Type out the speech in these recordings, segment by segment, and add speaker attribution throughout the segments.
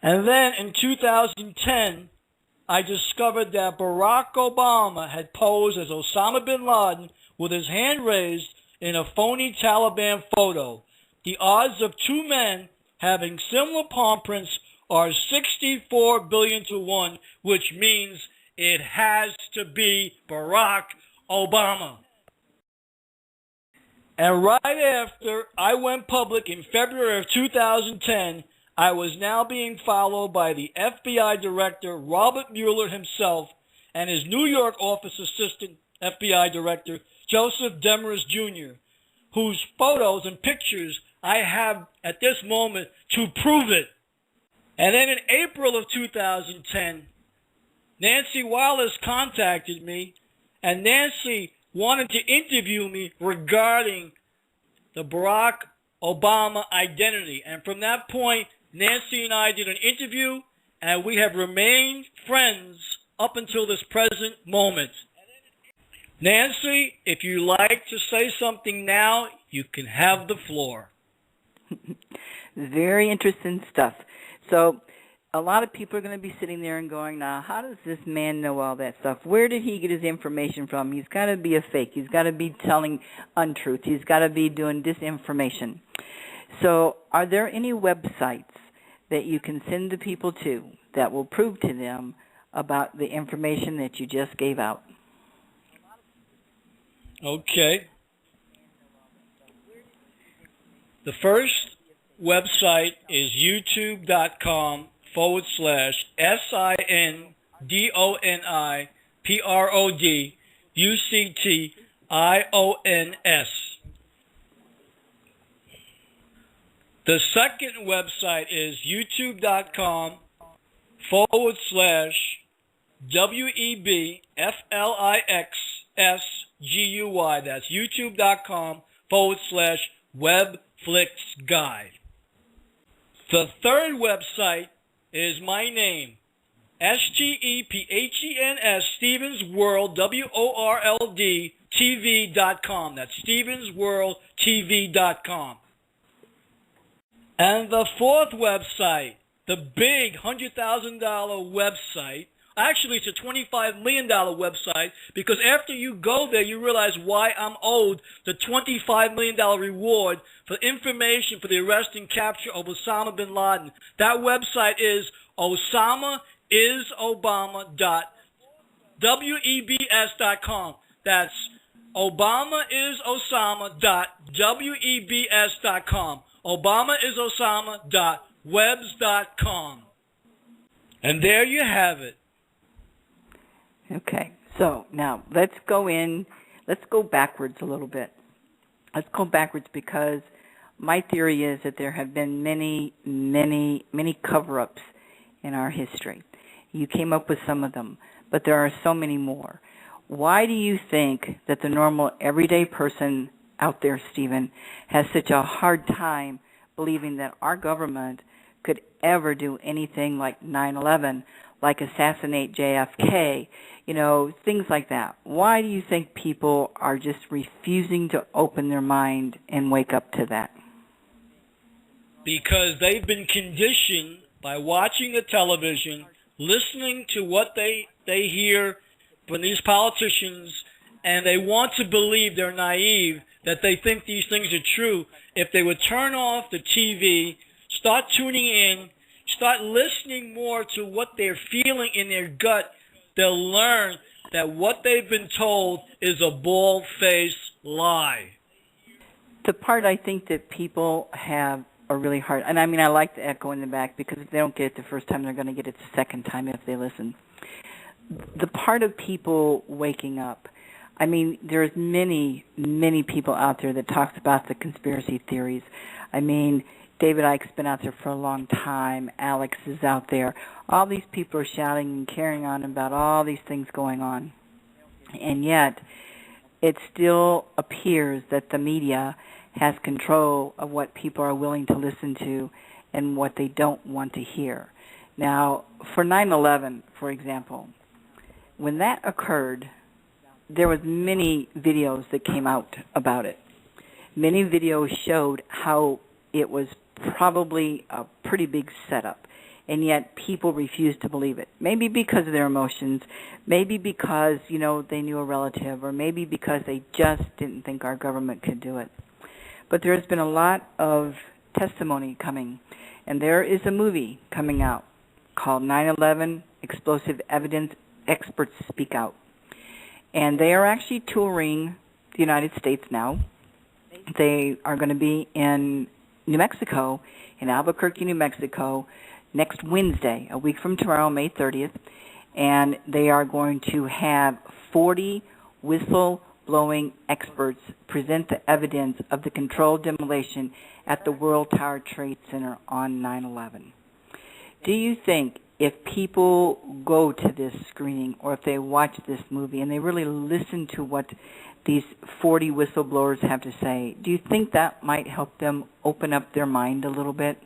Speaker 1: And then in 2010, I discovered that Barack Obama had posed as Osama bin Laden with his hand raised in a phony Taliban photo. The odds of two men having similar palm prints are 64 billion to 1, which means it has to be Barack Obama. And right after I went public in February of 2010, I was now being followed by the FBI Director Robert Mueller himself and his New York office assistant FBI Director Joseph Demers Jr., whose photos and pictures I have at this moment to prove it. And then in April of 2010, Nancy Wallace contacted me, and Nancy wanted to interview me regarding the Barack Obama identity. And from that point, Nancy and I did an interview, and we have remained friends up until this present moment. Nancy, if you like to say something now, you can have the floor.
Speaker 2: Very interesting stuff. So a lot of people are going to be sitting there and going, now, how does this man know all that stuff? Where did he get his information from? He's got to be a fake. He's got to be telling untruth. He's got to be doing disinformation. So are there any websites that you can send the people to that will prove to them about the information that you just gave out?
Speaker 1: Okay. The first website is youtube.com/SINDONIPRODUCTIONS. The second website is youtube.com/WEBFLIXSGUY. That's youtube.com/WebFlixGuide. The third website is my name, STEPHENS, Stevens World, WORLD, TV.com. That's StevensWorldTV.com. And the fourth website, the big $100,000 website, actually it's a $25 million website, because after you go there, you realize why I'm owed the $25 million reward for information for the arrest and capture of Osama bin Laden. That website is OsamaIsObama.webs.com. That's ObamaIsOsama.webs.com. ObamaIsOsama.webs.com. And there you have it.
Speaker 2: Okay, so now let's go backwards a little bit. Let's go backwards because my theory is that there have been many, many, many cover-ups in our history. You came up with some of them, but there are so many more. Why do you think that the normal everyday person out there, Stephen, has such a hard time believing that our government could ever do anything like 9/11, like assassinate JFK, things like that? Why do you think people are just refusing to open their mind and wake up to that?
Speaker 1: Because they've been conditioned by watching the television, listening to what they hear from these politicians, and they want to believe, they're naive, that they think these things are true. If they would turn off the TV, start tuning in, start listening more to what they're feeling in their gut, they'll learn that what they've been told is a bald-faced lie.
Speaker 2: The part I think that people have a really hard, and I mean I like the echo in the back because if they don't get it the first time, they're going to get it the second time if they listen. The part of people waking up, I mean, there's many, many people out there that talks about the conspiracy theories. I mean, David Icke's been out there for a long time. Alex is out there. All these people are shouting and carrying on about all these things going on. And yet, it still appears that the media has control of what people are willing to listen to and what they don't want to hear. Now, for 9/11, for example, when that occurred, there was many videos that came out about it. Many videos showed how it was probably a pretty big setup. and yet people refuse to believe it. Maybe because of their emotions, maybe because, they knew a relative, or maybe because they just didn't think our government could do it. But there's been a lot of testimony coming, and there is a movie coming out called 9/11 Explosive Evidence Experts Speak Out. And they are actually touring the United States now. They are going to be in New Mexico, in Albuquerque, New Mexico, next Wednesday, a week from tomorrow, May 30th. And they are going to have 40 whistle-blowing experts present the evidence of the controlled demolition at the World Tower Trade Center on 9/11. Do you think if people go to this screening or if they watch this movie and they really listen to what these 40 whistleblowers have to say, do you think that might help them open up their mind a little bit?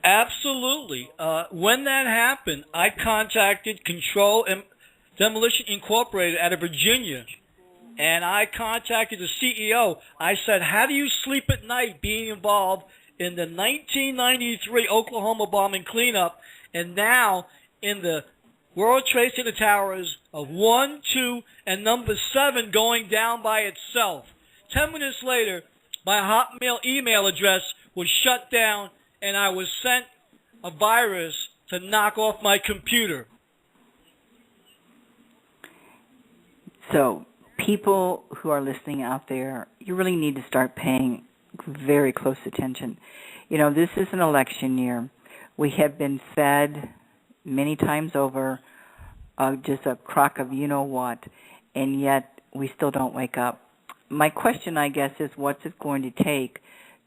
Speaker 1: Absolutely. When that happened, I contacted Control Demolition Incorporated out of Virginia, and I contacted the CEO. I said, how do you sleep at night being involved in the 1993 Oklahoma bombing cleanup, and now in the World Trade Center towers of 1, 2, and number 7 going down by itself? 10 minutes later, my Hotmail email address was shut down, and I was sent a virus to knock off my computer.
Speaker 2: So, people who are listening out there, you really need to start paying very close attention. This is an election year. We have been fed many times over just a crock of you-know-what, and yet we still don't wake up. My question, I guess, is what's it going to take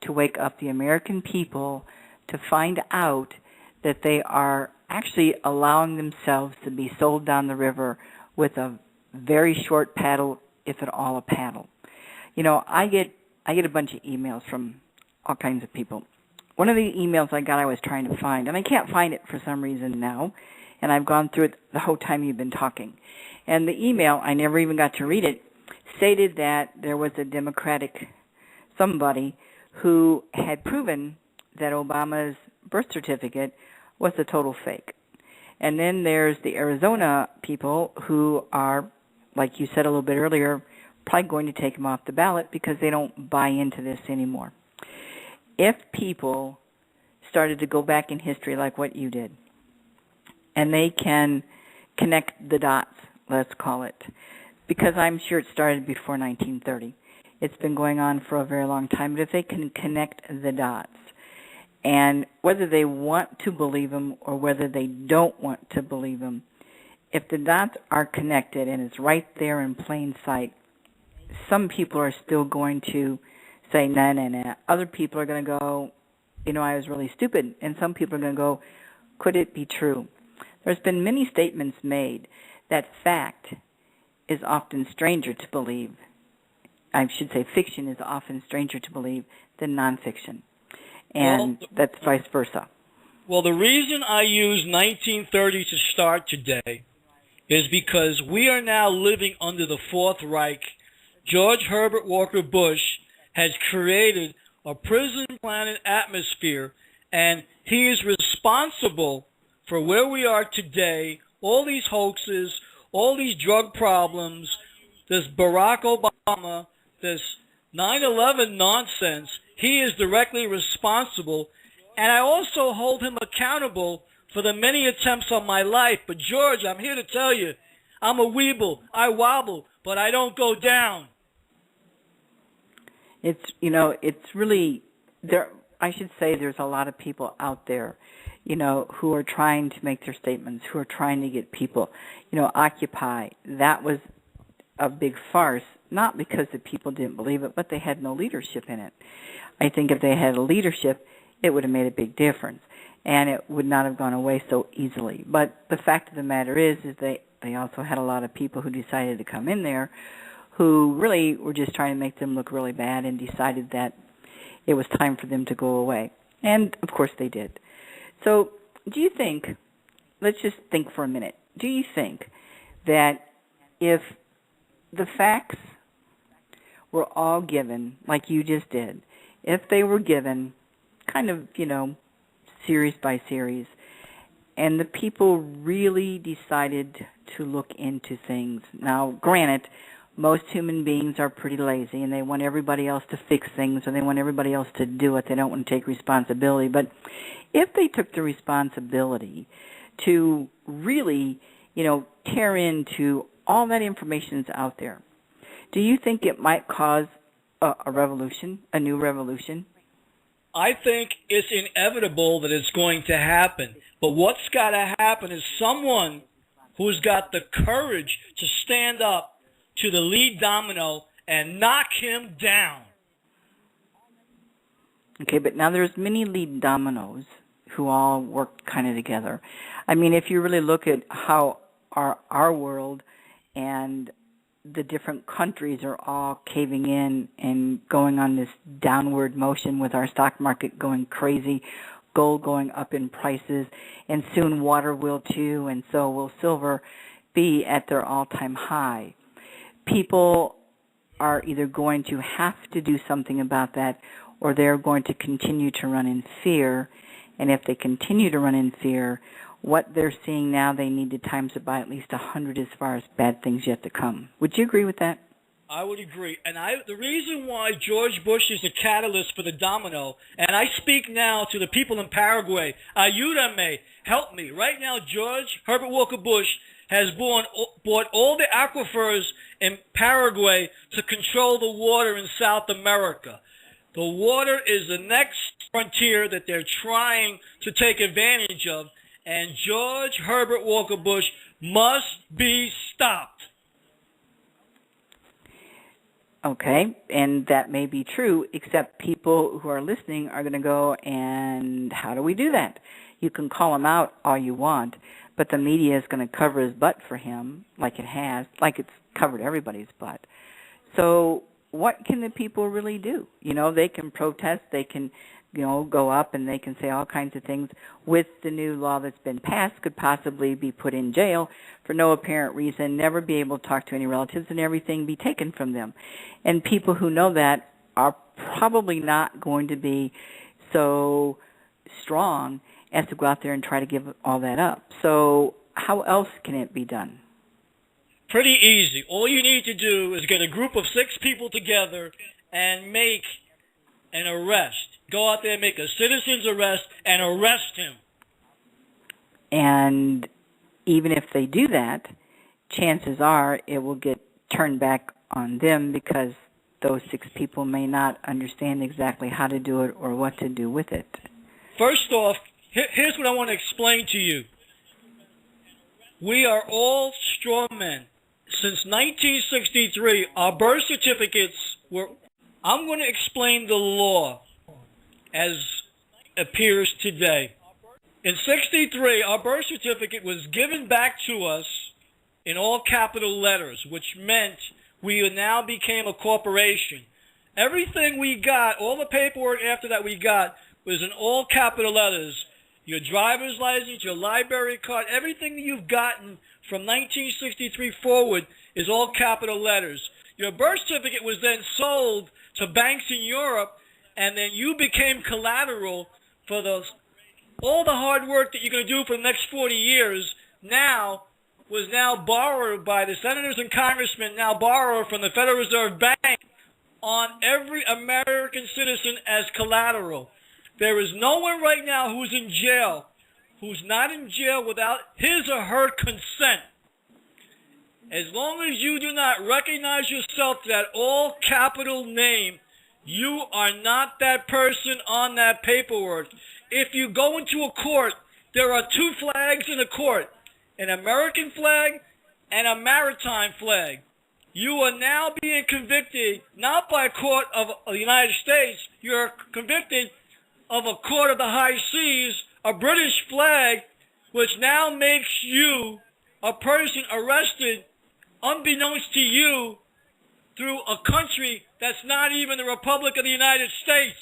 Speaker 2: to wake up the American people to find out that they are actually allowing themselves to be sold down the river with a very short paddle, if at all a paddle. I get a bunch of emails from all kinds of people. One of the emails I got I was trying to find, and I can't find it for some reason now, and I've gone through it the whole time you've been talking. And the email, I never even got to read it, stated that there was a Democratic somebody who had proven that Obama's birth certificate was a total fake. And then there's the Arizona people who are, like you said a little bit earlier, probably going to take him off the ballot because they don't buy into this anymore. If people started to go back in history like what you did, and they can connect the dots, let's call it, because I'm sure it started before 1930. It's been going on for a very long time, but if they can connect the dots, and whether they want to believe them or whether they don't want to believe them, if the dots are connected and it's right there in plain sight, some people are still going to say, nah. Other people are going to go, I was really stupid. And some people are going to go, could it be true? There's been many statements made that fact is often stranger to believe. I should say fiction is often stranger to believe than nonfiction. And that's vice versa.
Speaker 1: Well, the reason I use 1930 to start today is because we are now living under the Fourth Reich. George Herbert Walker Bush has created a prison planet atmosphere, and he is responsible for where we are today, all these hoaxes, all these drug problems, this Barack Obama, this 9/11 nonsense. He is directly responsible, and I also hold him accountable for the many attempts on my life. But George, I'm here to tell you, I'm a weeble. I wobble, but I don't go down.
Speaker 2: It's really there. I should say there's a lot of people out there, who are trying to make their statements, who are trying to get people, Occupy. That was a big farce, not because the people didn't believe it, but they had no leadership in it. I think if they had a leadership, it would have made a big difference, and it would not have gone away so easily. But the fact of the matter is they also had a lot of people who decided to come in there who really were just trying to make them look really bad and decided that it was time for them to go away. And, of course, they did. So do you think, let's just think for a minute, do you think that if the facts were all given, like you just did, if they were given kind of, series by series. And the people really decided to look into things. Now, granted, most human beings are pretty lazy, and they want everybody else to fix things, or they want everybody else to do it. They don't want to take responsibility. But if they took the responsibility to really, tear into all that information that's out there, do you think it might cause a revolution, a new revolution?
Speaker 1: I think it's inevitable that it's going to happen. But what's got to happen is someone who's got the courage to stand up to the lead domino and knock him down.
Speaker 2: Okay, but now there's many lead dominoes who all work kind of together. I mean, if you really look at how our world and the different countries are all caving in and going on this downward motion with our stock market going crazy, gold going up in prices, and soon water will too, and so will silver be at their all-time high. People are either going to have to do something about that, or they're going to continue to run in fear. And if they continue to run in fear, what they're seeing now, they need to times it by at least 100 as far as bad things yet to come. Would you agree with that?
Speaker 1: I would agree. And the reason why George Bush is the catalyst for the domino, and I speak now to the people in Paraguay, ayúdame, help me. Right now, George Herbert Walker Bush has bought all the aquifers in Paraguay to control the water in South America. The water is the next frontier that they're trying to take advantage of, and George Herbert Walker Bush must be stopped.
Speaker 2: Okay, and that may be true, except people who are listening are going to go, and how do we do that? You can call him out all you want, but the media is going to cover his butt for him like it has, like it's covered everybody's butt. So what can the people really do? They can protest, they can go up, and they can say all kinds of things. With the new law that's been passed, could possibly be put in jail for no apparent reason, never be able to talk to any relatives, and everything be taken from them. And people who know that are probably not going to be so strong as to go out there and try to give all that up. So how else can it be done?
Speaker 1: Pretty easy. All you need to do is get a group of 6 people together and make an arrest. Go out there and make a citizen's arrest and arrest him.
Speaker 2: And even if they do that, chances are it will get turned back on them because those 6 people may not understand exactly how to do it or what to do with it.
Speaker 1: First off, here's what I want to explain to you. We are all straw men. Since 1963, our birth certificates were... I'm going to explain the law as appears today. In 63, our birth certificate was given back to us in all capital letters, which meant we now became a corporation. Everything we got, all the paperwork after that we got, was in all capital letters. Your driver's license, your library card, everything that you've gotten from 1963 forward is all capital letters. Your birth certificate was then sold to banks in Europe, and then you became collateral for all the hard work that you're going to do for the next 40 years was now borrowed by the senators and congressmen, now borrowed from the Federal Reserve Bank on every American citizen as collateral. There is no one right now who's in jail, who's not in jail without his or her consent. As long as you do not recognize yourself to that all capital name, you are not that person on that paperwork. If you go into a court, there are 2 flags in a court, an American flag and a maritime flag. You are now being convicted not by a court of the United States, you're convicted of a court of the high seas, a British flag, which now makes you a person arrested unbeknownst to you through a country that's not even the Republic of the United States.